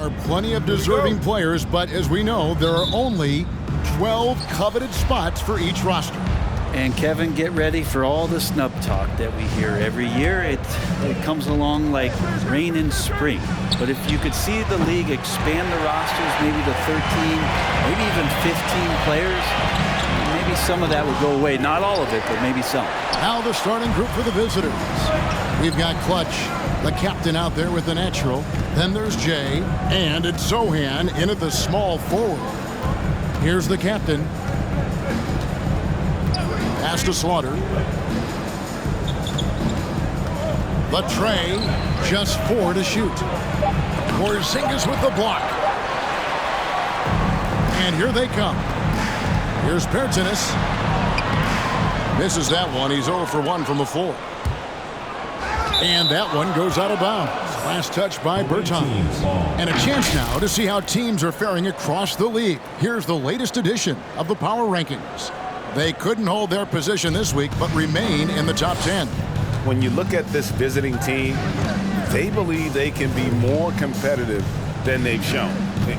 There are plenty of deserving players, but as we know, there are only 12 coveted spots for each roster. And Kevin, get ready for all the snub talk that we hear every year. It comes along like rain in spring. But if you could see the league expand the rosters, maybe to 13, maybe even 15 players, maybe some of that would go away. Not all of it, but maybe some. Now the starting group for the visitors. We've got Clutch, the captain, out there with the natural. Then there's Jay, and it's Zohan into the small forward. Here's the captain. Pass to Slaughter. The tray, just 4 to shoot. Porzingis with the block. And here they come. Here's Pertinis. Misses that one. He's 0 for 1 from the floor. And that one goes out of bounds. Last touch by Bertans. And a chance now to see how teams are faring across the league. Here's the latest edition of the Power Rankings. They couldn't hold their position this week, but remain in the top 10. When you look at this visiting team, they believe they can be more competitive than they've shown.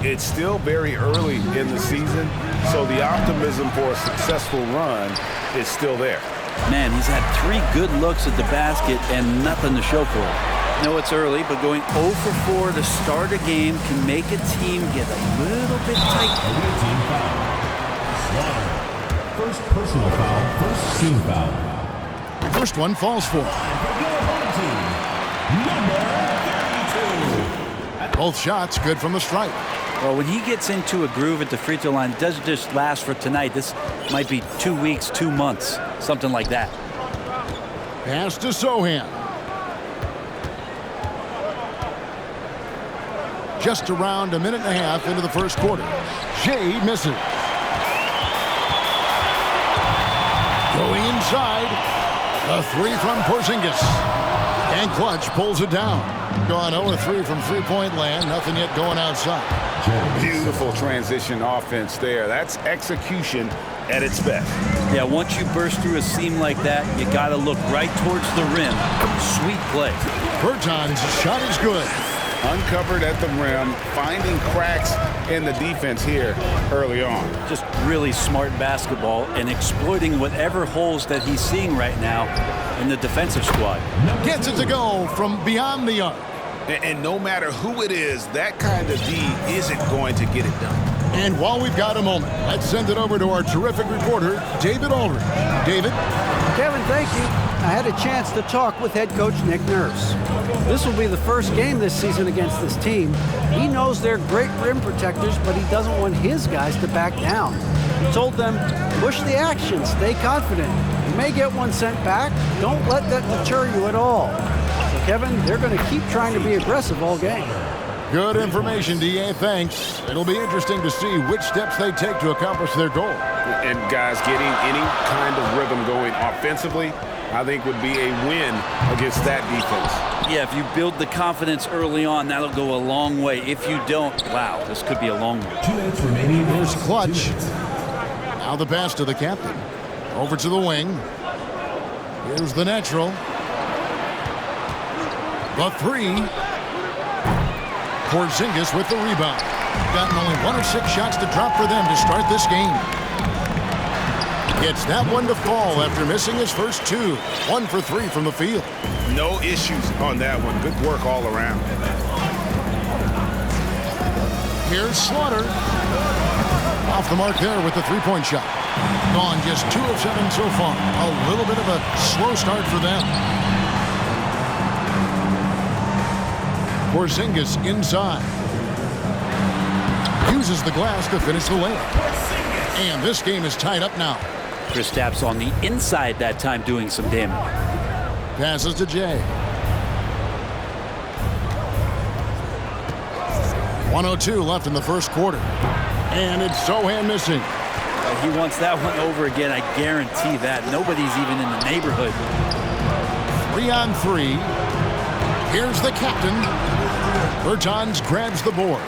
It's still very early in the season, so the optimism for a successful run is still there. Man, he's had 3 good looks at the basket and nothing to show for it. I know it's early, but going 0 for 4 to start a game can make a team get a little bit tight. First personal foul, first team foul. First one falls for. Both shots good from the stripe. Well, when he gets into a groove at the free throw line, it doesn't just last for tonight. This might be 2 weeks, 2 months, something like that. Pass to Zohan. Just around a minute and a half into the first quarter. Shea misses. Going inside. The 3 from Porzingis. And Clutch pulls it down. Gone 0-3 from three-point land. Nothing yet going outside. Beautiful transition offense there. That's execution at its best. Yeah, once you burst through a seam like that, you got to look right towards the rim. Sweet play. Bertans' shot is good. Uncovered at the rim, finding cracks in the defense here early on. Just really smart basketball and exploiting whatever holes that he's seeing right now in the defensive squad. Gets it to go from beyond the arc. And no matter who it is, that kind of D isn't going to get it done. And while we've got a moment, let's send it over to our terrific reporter, David Aldridge. David? Kevin, thank you. I had a chance to talk with head coach Nick Nurse. This will be the first game this season against this team. He knows they're great rim protectors, but he doesn't want his guys to back down. He told them, push the action, stay confident. You may get one sent back. Don't let that deter you at all. So, Kevin, they're going to keep trying to be aggressive all game. Good information, D.A. Thanks. It'll be interesting to see which steps they take to accomplish their goal. And guys, getting any kind of rhythm going offensively, I think would be a win against that defense. Yeah, if you build the confidence early on, that'll go a long way. If you don't, wow, this could be a long one. 2 minutes remaining. Here's Clutch. Now the pass to the captain. Over to the wing. Here's the natural. The 3. Porzingis with the rebound. Gotten only 1 of 6 shots to drop for them to start this game. Gets that one to fall after missing his first 2. 1 for 3 from the field. No issues on that one. Good work all around. Here's Slaughter. Off the mark there with the 3-point shot. Gone just 2 of 7 so far. A little bit of a slow start for them. Porzingis inside. Uses the glass to finish the layup. And this game is tied up now. Kristaps on the inside that time doing some damage. Passes to Jay. 1:02 left in the first quarter. And it's Zohan missing. He wants that one over again, I guarantee that. Nobody's even in the neighborhood. 3-on-3. Here's the captain. Bertans grabs the board.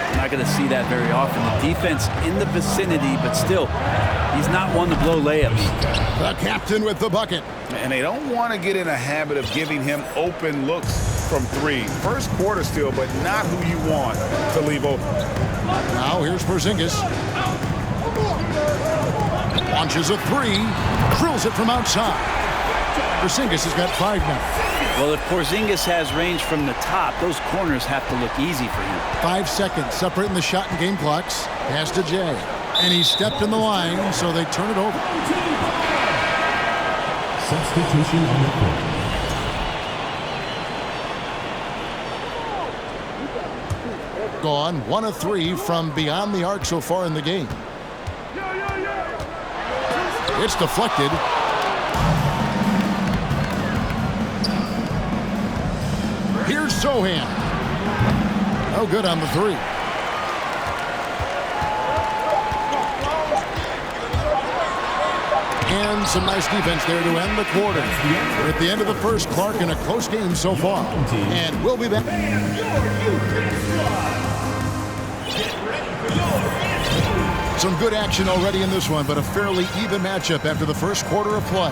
We're not going to see that very often. The defense in the vicinity, but still, he's not one to blow layups. The captain with the bucket. And they don't want to get in a habit of giving him open looks from three. First quarter still, but not who you want to leave open. Now here's Porzingis. Launches a three. Drills it from outside. Porzingis has got 5 now. Well, if Porzingis has range from the top, those corners have to look easy for him. 5 seconds separating the shot and game clocks. Pass to Jay. And he stepped in the line, so they turn it over. Substitution on the court. Gone 1 of 3 from beyond the arc so far in the game. It's deflected. Here's Sohan. No good on the 3. And some nice defense there to end the quarter. We're at the end of the first. Clark in a close game so far. And we'll be back. Some good action already in this one, but a fairly even matchup after the first quarter of play.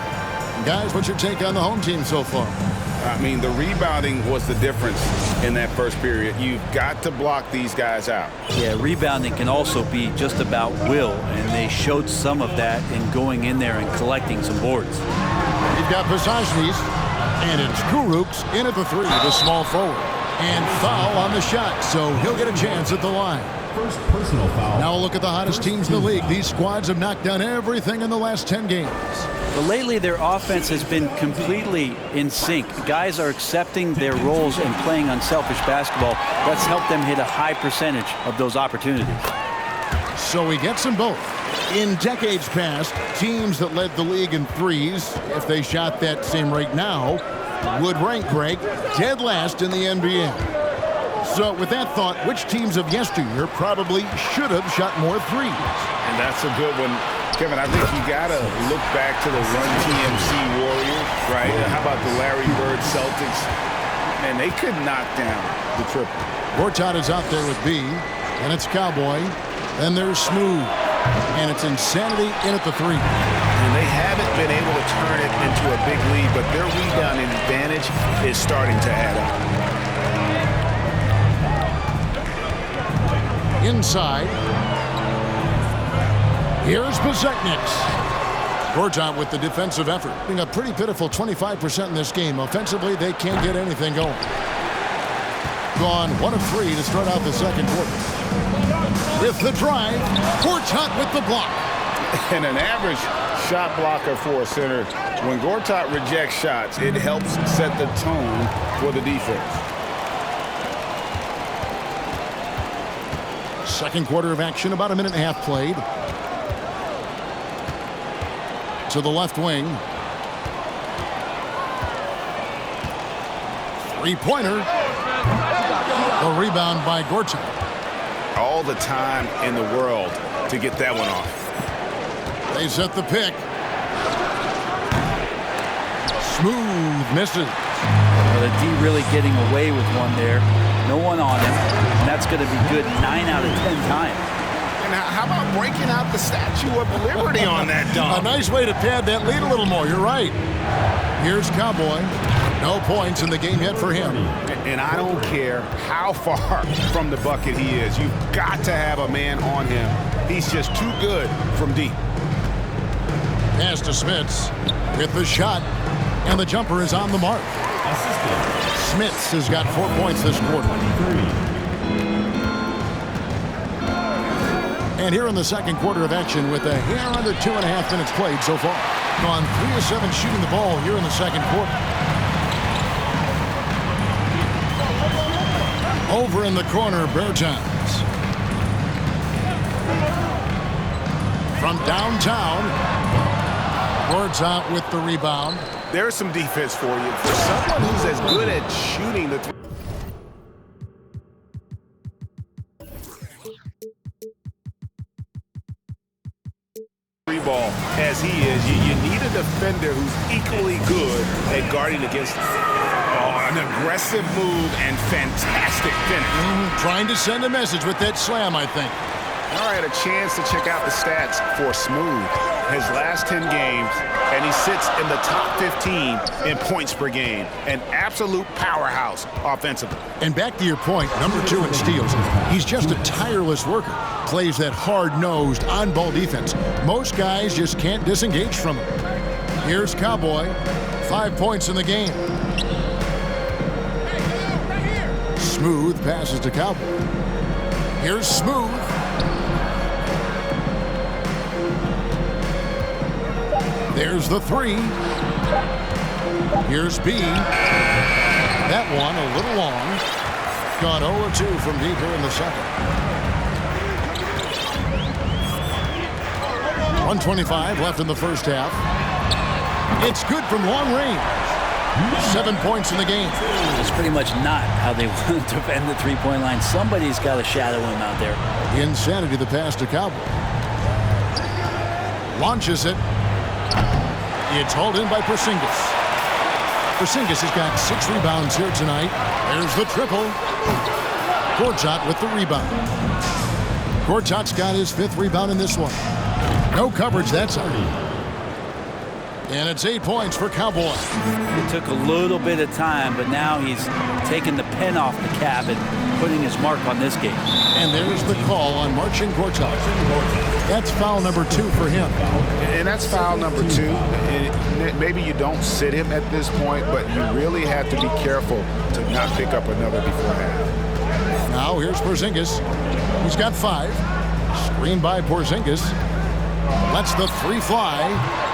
Guys, what's your take on the home team so far? I mean, the rebounding was the difference in that first period. You've got to block these guys out. Yeah, rebounding can also be just about will, and they showed some of that in going in there and collecting some boards. You've got Pasajnis, and it's Kuruks in at the 3, the small forward. And foul on the shot, so he'll get a chance at the line. First personal foul. Now look at the hottest teams in the league. These squads have knocked down everything in the last 10 games. But lately, their offense has been completely in sync. Guys are accepting their roles and playing unselfish basketball. That's helped them hit a high percentage of those opportunities. So he gets them both. In decades past, teams that led the league in threes, if they shot that same rate now, would rank, Greg, dead last in the NBA. So with that thought, which teams of yesteryear probably should have shot more threes? And that's a good one. Kevin, I think you got to look back to the Run TMC Warriors, right? How about the Larry Bird Celtics? And they could knock down the triple. Gortat is out there with B, and it's Cowboy. Then there's Smooth, and it's Insanity in at the 3. And they haven't been able to turn it into a big lead, but their rebounding advantage is starting to add up. Inside. Here's Bezetniks. Gortat with the defensive effort. Being a pretty pitiful 25% in this game. Offensively, they can't get anything going. Gone 1 of 3 to start out the second quarter. With the drive, Gortat with the block. And an average shot blocker for a center, when Gortat rejects shots, it helps set the tone for the defense. Second quarter of action, about a minute and a half played. To the left wing. 3-pointer. A rebound by Gortat. All the time in the world to get that one off. They set the pick. Smooth misses. Well, the D really getting away with one there. No one on him. And that's going to be good 9 out of 10 times. And how about breaking out the Statue of Liberty on that dunk? A nice way to pad that lead a little more. You're right. Here's Cowboy. No points in the game yet for him. And I don't care how far from the bucket he is. You've got to have a man on him. He's just too good from deep. Pass to Smits with the shot. And the jumper is on the mark. Smits has got 4 points this quarter. And here in the second quarter of action with a hair under 2.5 minutes played so far. Gone 3 of 7 shooting the ball here in the second quarter. Over in the corner, Bertans. From downtown, Gortat with the rebound. There's some defense for you. For someone who's as good at shooting the ball as he is, you need a defender who's equally good at guarding against him. Oh, An aggressive move and fantastic finish. Trying to send a message with that slam, I think. All right, a chance to check out the stats for Smooth. His last 10 games, and he sits in the top 15 in points per game. An absolute powerhouse offensively. And back to your point, number 2 in steals. He's just a tireless worker. Plays that hard-nosed, on-ball defense. Most guys just can't disengage from him. Here's Cowboy. 5 points in the game. Smooth passes to Cowboy. Here's Smooth. There's the 3. Here's B. That one a little long. Gone 0-2 from deep here in the second. 1:25 left in the first half. It's good from long range. 7 points in the game. It's pretty much not how they want to defend the three-point line. Somebody's got to shadow him out there. Insanity the pass to Cowboy. Launches it. It's hauled in by Porzingis. Porzingis has got 6 rebounds here tonight. There's the triple. Gortat with the rebound. Gortat's got his 5th rebound in this one. No coverage, that's out. And it's 8 points for Cowboy. It took a little bit of time, but now he's taking the pen off the cap and putting his mark on this game. And there's the call on Marcin Gortat. That's foul number 2 for him. And that's foul number 2. And maybe you don't sit him at this point, but you really have to be careful to not pick up another before half. Now here's Porzingis. He's got 5. Screened by Porzingis. Lets the 3 fly.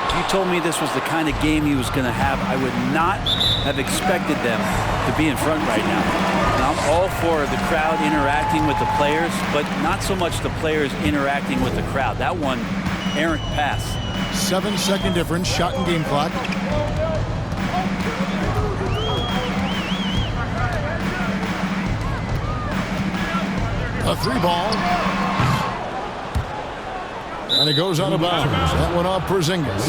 If you told me this was the kind of game he was going to have, I would not have expected them to be in front right now. And I'm all for the crowd interacting with the players, but not so much the players interacting with the crowd. That one, errant pass. 7-second difference, shot and game clock. A 3 ball. And it goes out of bounds. That one off Porzingis.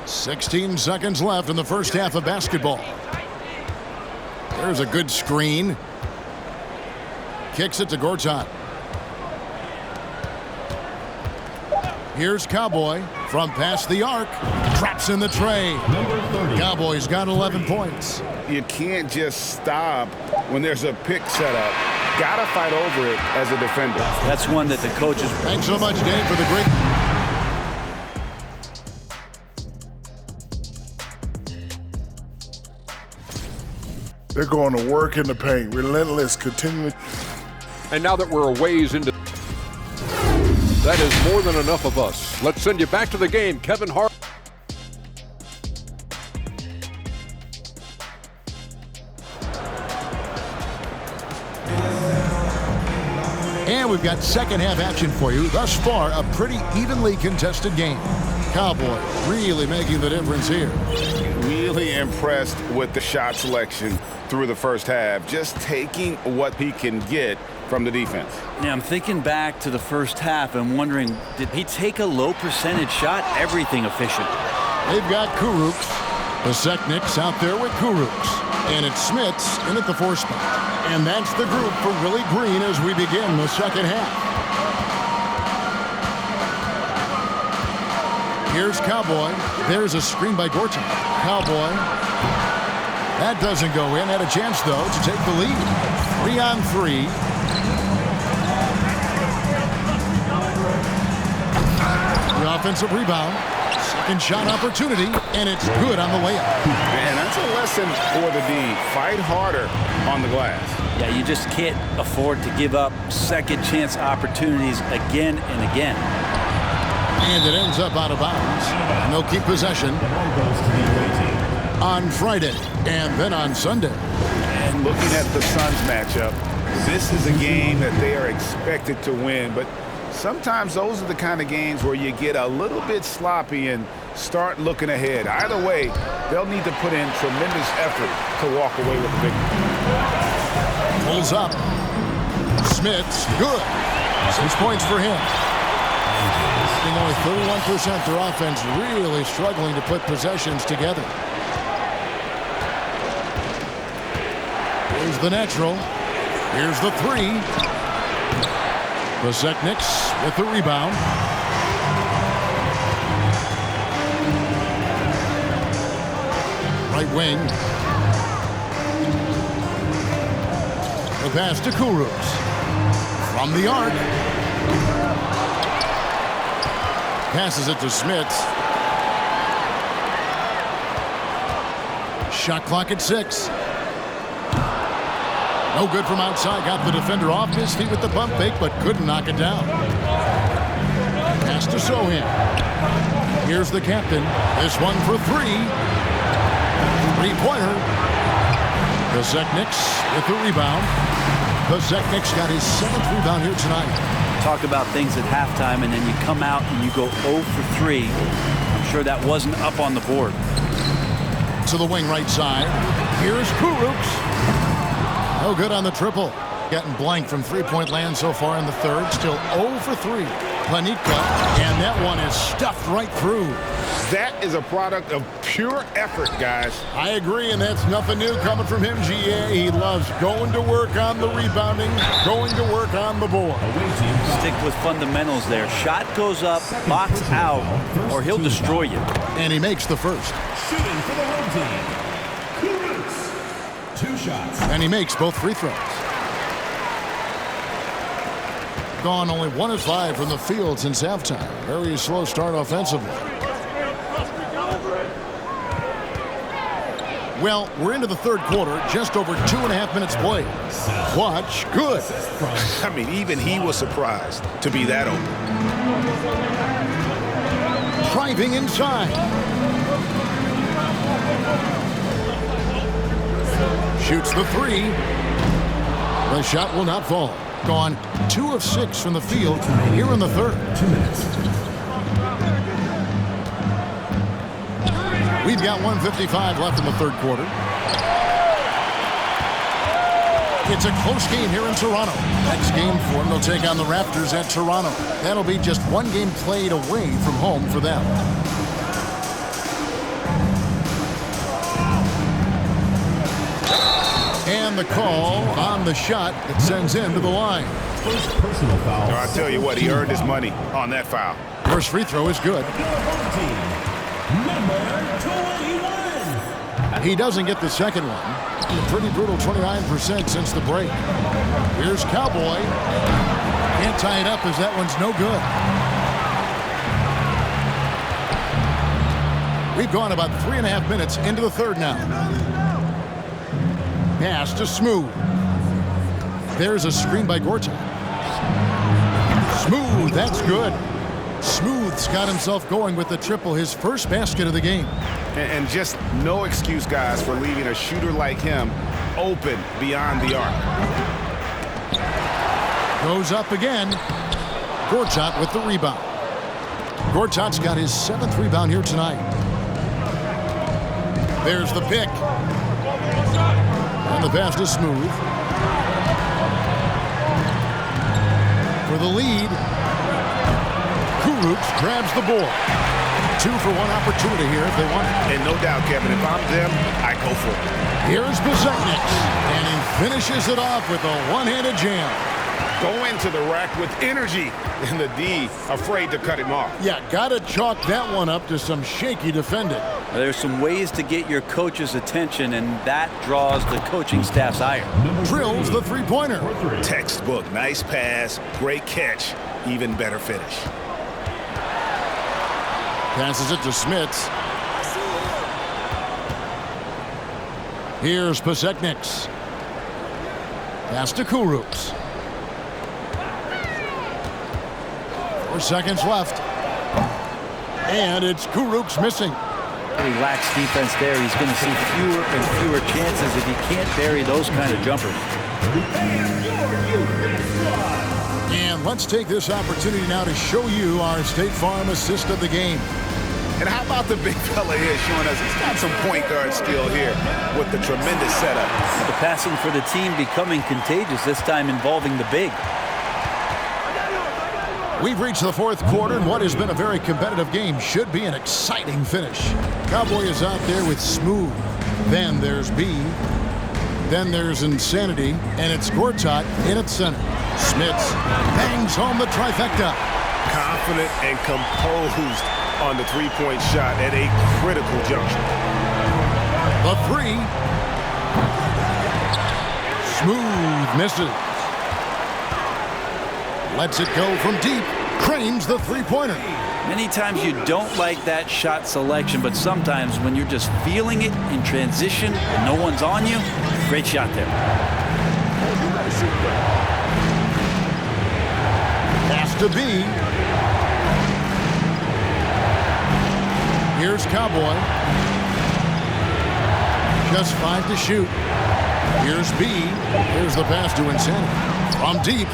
16 seconds left in the first half of basketball. There's a good screen. Kicks it to Gortat. Here's Cowboy from past the arc. Traps in the tray. Cowboys got 11 points. You can't just stop when there's a pick set up. Gotta fight over it as a defender. That's one that the coaches... Thanks so much, Dave, for the great... They're going to work in the paint, relentless, continuing. And now that we're a ways into... That is more than enough of us. Let's send you back to the game, Kevin Hart. And we've got second half action for you. Thus far, a pretty evenly contested game. Cowboy really making the difference here. Really impressed with the shot selection through the first half. Just taking what he can get from the defense. Yeah, I'm thinking back to the first half and wondering, did he take a low percentage shot? Everything efficient. They've got Kurucs. Paseknik's out there with Kurucs. And it's Smits in at the 4 spot. And that's the group for Willie Green as we begin the second half. Here's Cowboy. There's a screen by Gortat. Cowboy. That doesn't go in. Had a chance, though, to take the lead. 3-on-3. The offensive rebound. Second shot opportunity, and it's good on the layup. Man, that's a lesson for the D. Fight harder on the glass. Yeah, you just can't afford to give up second chance opportunities again and again. And it ends up out of bounds. And they'll keep possession on Friday and then on Sunday. And looking at the Suns matchup, this is a game that they are expected to win, but sometimes those are the kind of games where you get a little bit sloppy and start looking ahead. Either way, they'll need to put in tremendous effort to walk away with the victory. Pulls up. Smith's good. 6 points for him. Being only 31%, their offense really struggling to put possessions together. Here's the natural. Here's the three. Ka4ika with the rebound. Right wing. The pass to Ka4ika. From the arc. Passes it to Smits. Shot clock at 6. No good from outside. Got the defender off his feet with the bump fake, but couldn't knock it down. Pass to Sohan. Here's the captain. This one for 3. Three-pointer. Ka4ika with the rebound. Ka4ika's got his 7th rebound here tonight. Talk about things at halftime, and then you come out and you go 0 for 3. I'm sure that wasn't up on the board. To the wing right side. Here's Ka4ika. No good on the triple. Getting blank from three-point land so far in the third. Still 0 for 3. Ka4ika, and that one is stuffed right through. That is a product of pure effort, guys. I agree, and that's nothing new coming from him, GA. He loves going to work on the rebounding, going to work on the board. Stick with fundamentals there. Shot goes up, box out, or he'll destroy you. And he makes the first. Shooting for the home team. Ka4ika. 2 shots. And he makes both free throws. Gone only 1 of 5 from the field since halftime. Very slow start offensively. Well, we're into the third quarter, just over 2.5 minutes played. Watch, good. I mean, even he was surprised to be that open. Driving inside. Shoots the 3. The shot will not fall. Gone 2 of 6 from the field here in the third. 2 minutes. We've got 1:55 left in the third quarter. It's a close game here in Toronto. Next game for them, they'll take on the Raptors at Toronto. That'll be just 1 game played away from home for them. And the call on the shot that sends him to the line. First personal foul. I'll tell you what, he earned his money on that foul. First free throw is good. Number 21. He doesn't get the second one. A pretty brutal 29% since the break. Here's Cowboy. Can't tie it up as that one's no good. We've gone about 3.5 minutes into the third now. Pass to Smooth. There's a screen by Gortat. Smooth, that's good. Smooth's got himself going with the triple, his first basket of the game. And just no excuse, guys, for leaving a shooter like him open beyond the arc. Goes up again. Gortat with the rebound. Gortat's got his 7th rebound here tonight. There's the pick. And the pass is Smooth. For the lead. Ka4ika grabs the board. 2 for 1 opportunity here if they want it. And no doubt, Kevin, if I'm them, I go for it. Here's Ka4ika. And he finishes it off with a one-handed jam. Go into the rack with energy. And the D afraid to cut him off. Yeah, got to chalk that one up to some shaky defending. There's some ways to get your coach's attention, and that draws the coaching staff's ire. Drills the three-pointer. Textbook. Nice pass. Great catch. Even better finish. Passes it to Smits. Here's Ka4ika. Pass to Ka4ika. 4 seconds left. And it's Ka4ika missing. Relaxed defense there. He's going to see fewer and fewer chances if he can't bury those kind of jumpers. And let's take this opportunity now to show you our State Farm assist of the game. And how about the big fella here showing us he's got some point guard skill here with the tremendous setup. The passing for the team becoming contagious, this time involving the big. We've reached the fourth quarter, and what has been a very competitive game should be an exciting finish. Cowboy is out there with Smooth. Then there's B. Then there's Insanity, and it's Gortat in at center. Smits bangs home the trifecta. Confident and composed on the three-point shot at a critical juncture. The three. Smooth misses. Lets it go from deep. Cranes the three-pointer. Many times you don't like that shot selection, but sometimes when you're just feeling it in transition and no one's on you, great shot there. Pass to B. Here's Cowboy. Just 5 to shoot. Here's B. Here's the pass to Insanity. From deep.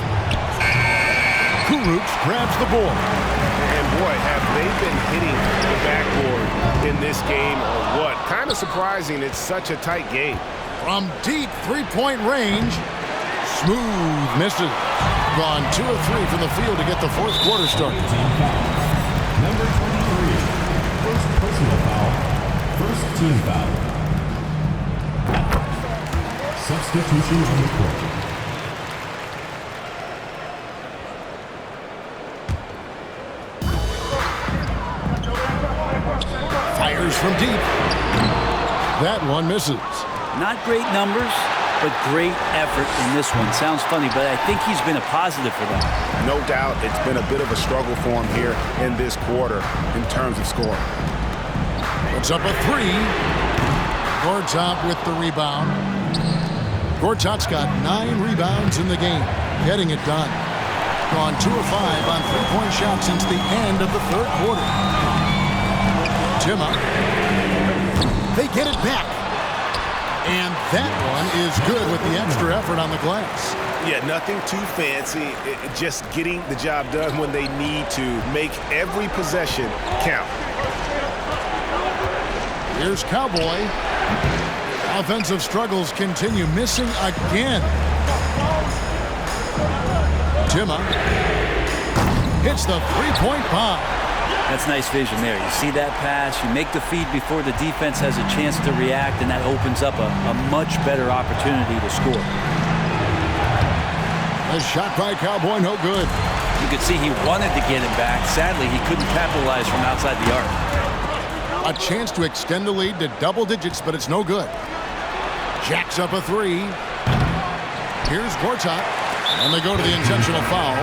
Ka4ika grabs the board. And boy, have they been hitting the backboard in this game or what? Kind of surprising it's such a tight game. From deep three-point range. Smooth misses. Gone 2 of 3 from the field to get the fourth quarter started. Number 23. First personal foul. First team foul. Substitution on the court. Fires from deep. That one misses. Not great numbers, but great effort in this one. Sounds funny, but I think he's been a positive for them. No doubt it's been a bit of a struggle for him here in this quarter in terms of scoring. Puts up a three. Gortat with the rebound. Gortat's got 9 rebounds in the game. Getting it done. Gone 2 of 5 on three-point shots since the end of the third quarter. Timma. They get it back. And that one is good with the extra effort on the glass. Yeah, nothing too fancy. Just getting the job done when they need to. Make every possession count. Here's Cowboy. Offensive struggles continue. Missing again. Timma hits the three-point bomb. That's nice vision there. You see that pass, you make the feed before the defense has a chance to react, and that opens up a much better opportunity to score. A shot by Cowboy, no good. You could see he wanted to get it back. Sadly, he couldn't capitalize from outside the arc. A chance to extend the lead to double digits, but it's no good. Jacks up a three. Here's Gortat, and they go to the intentional foul.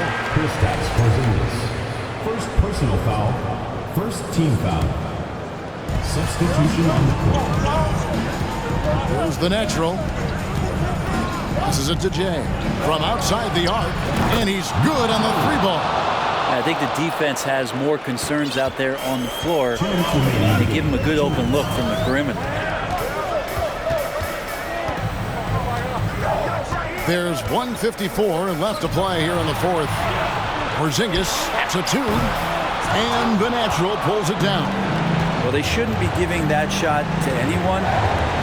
First personal foul. First team foul. Substitution on the court. Here's the natural. Passes it to Jay. From outside the arc, and he's good on the three ball. I think the defense has more concerns out there on the floor. They give him a good open look from the perimeter. There's 1:54 left to play here in the fourth. Porzingis, that's a 2, and the natural pulls it down. Well, they shouldn't be giving that shot to anyone,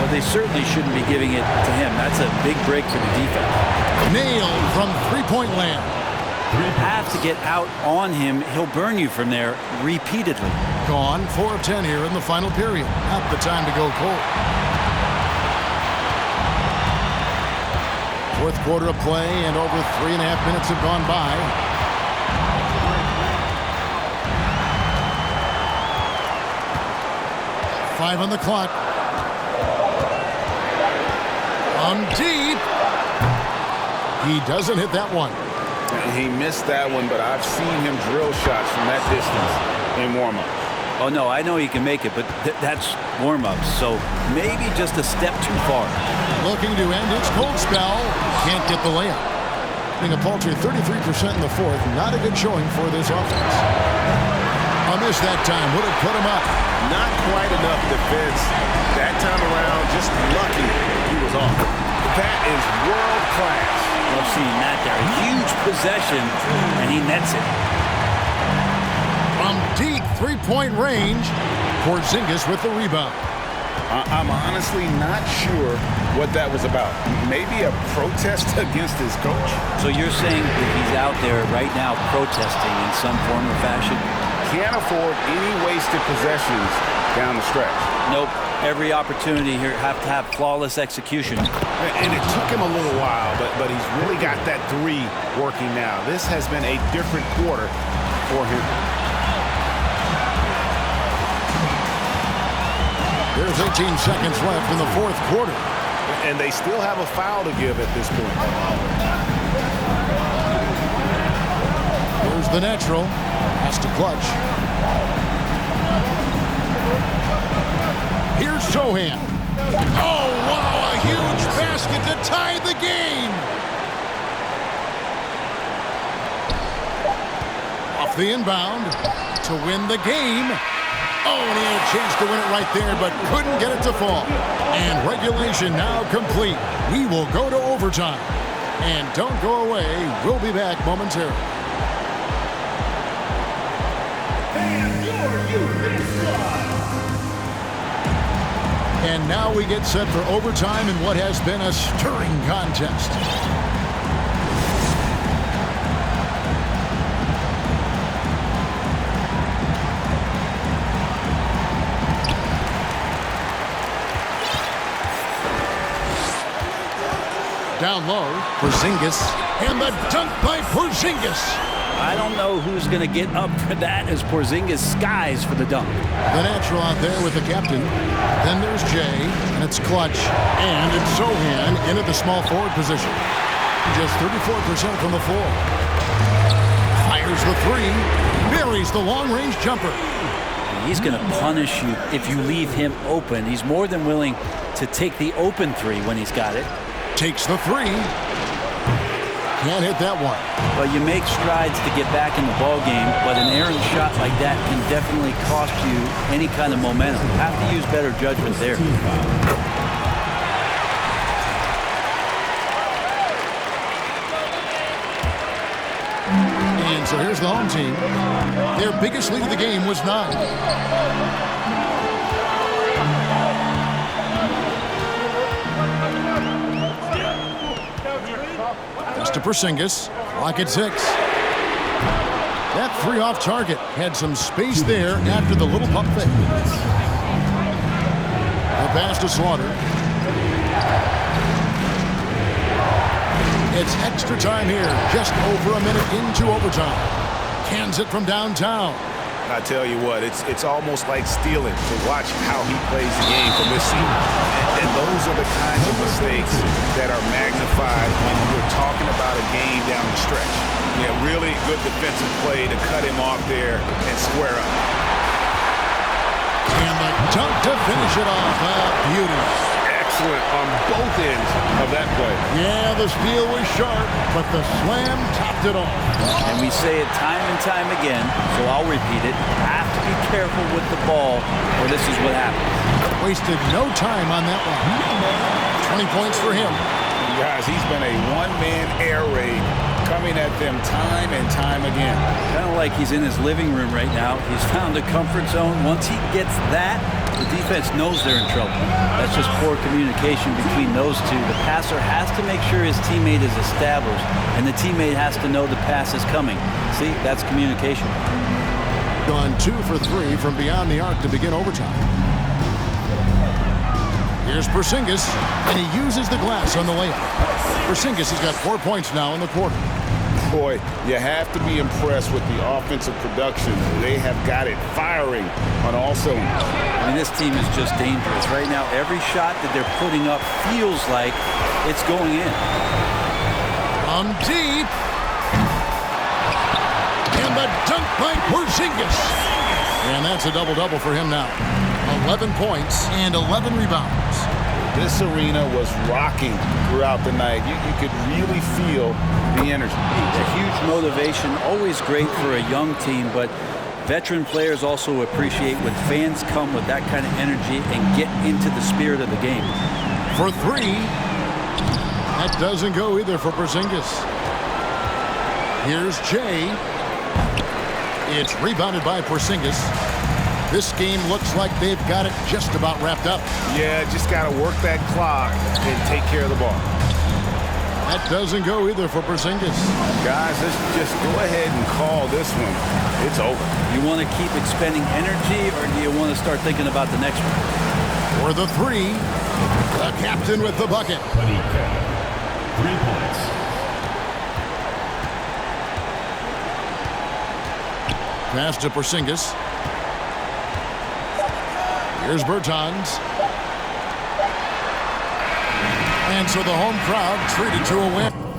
but they certainly shouldn't be giving it to him. That's a big break for the defense. Nailed from three-point land. You have to get out on him. He'll burn you from there repeatedly. Gone 4 of 10 here in the final period. Not the time to go cold. Fourth quarter of play, and over 3.5 minutes have gone by. Five on the clock. Deep. He doesn't hit that one. He missed that one, but I've seen him drill shots from that distance in warm-up. Oh, no, I know he can make it, but that's warm-ups, so maybe just a step too far. Looking to end his cold spell. Can't get the layup. Being a paltry 33% in the fourth. Not a good showing for this offense. A miss that time would have put him up. Not quite enough defense. That time around, just lucky he was off. That is world class. Love seeing that there. A huge possession, and he nets it. From deep three-point range, Porzingis with the rebound. I'm honestly not sure what that was about. Maybe a protest against his coach? So you're saying that he's out there right now protesting in some form or fashion? Can't afford any wasted possessions down the stretch. Nope. Every opportunity here have to have flawless execution. And it took him a little while, but he's really got that 3 working now. This has been a different quarter for him. There's 18 seconds left in the 4th quarter. And they still have a foul to give at this point. Here's the natural. Has to clutch. Here's Sohan. Oh, wow, a huge basket to tie the game. Off the inbound to win the game. Oh, and he had a chance to win it right there, but couldn't get it to fall. And regulation now complete. We will go to overtime. And don't go away. We'll be back momentarily. And now we get set for overtime in what has been a stirring contest. Down low, Porzingis, and the dunk by Porzingis. I don't know who's going to get up for that as Porzingis skies for the dunk. The natural out there with the captain. Then there's Jay, and it's clutch. And it's Sohan into the small forward position. Just 34% from the floor. Fires the 3, buries the long-range jumper. He's going to punish you if you leave him open. He's more than willing to take the open 3 when he's got it. Takes the 3. Can't hit that one. Well, you make strides to get back in the ball game, but an errant shot like that can definitely cost you any kind of momentum. You have to use better judgment there. And so here's the home team. Their biggest lead of the game was 9. To Porzingis, lock at 6. That 3 off target had some space there after the little pump fake. The pass to Slaughter. It's extra time here, just over a minute into overtime. Cans it from downtown. I tell you what, it's almost like stealing to watch how he plays the game from this season. And those are the kinds of mistakes that are magnified when we're talking about a game down the stretch. Yeah, really good defensive play to cut him off there and square up. And the dunk to finish it off. Beauty. Excellent on both ends of that play. Yeah, the steal was sharp, but the slam topped it off. And we say it time and time again, so I'll repeat it. Have to be careful with the ball, or this is what happens. Wasted no time on that one. 20 points for him. Guys, he's been a one-man air raid coming at them time and time again. Kind of like he's in his living room right now. He's found a comfort zone. Once he gets that, the defense knows they're in trouble. That's just poor communication between those two. The passer has to make sure his teammate is established, and the teammate has to know the pass is coming. See, that's communication. Gone 2 for 3 from beyond the arc to begin overtime. Here's Porzingis, and he uses the glass on the layup. Porzingis has got 4 points now in the quarter. Boy, you have to be impressed with the offensive production. They have got it firing on all cylinders. I mean, this team is just dangerous. Right now, every shot that they're putting up feels like it's going in. From deep. And the dunk by Porzingis. And that's a double-double for him now. 11 points and 11 rebounds. This arena was rocking throughout the night. You could really feel the energy. A huge motivation, always great for a young team, but veteran players also appreciate when fans come with that kind of energy and get into the spirit of the game. For 3, that doesn't go either for Porzingis. Here's Jay. It's rebounded by Porzingis. This game looks like they've got it just about wrapped up. Yeah, just got to work that clock and take care of the ball. That doesn't go either for Porzingis. Guys, let's just go ahead and call this one. It's over. You want to keep expending energy, or do you want to start thinking about the next one? For the three, the captain with the bucket. Ka4ika, 3 points. Pass to Porzingis. Here's Bertans. And so the home crowd treated to a win.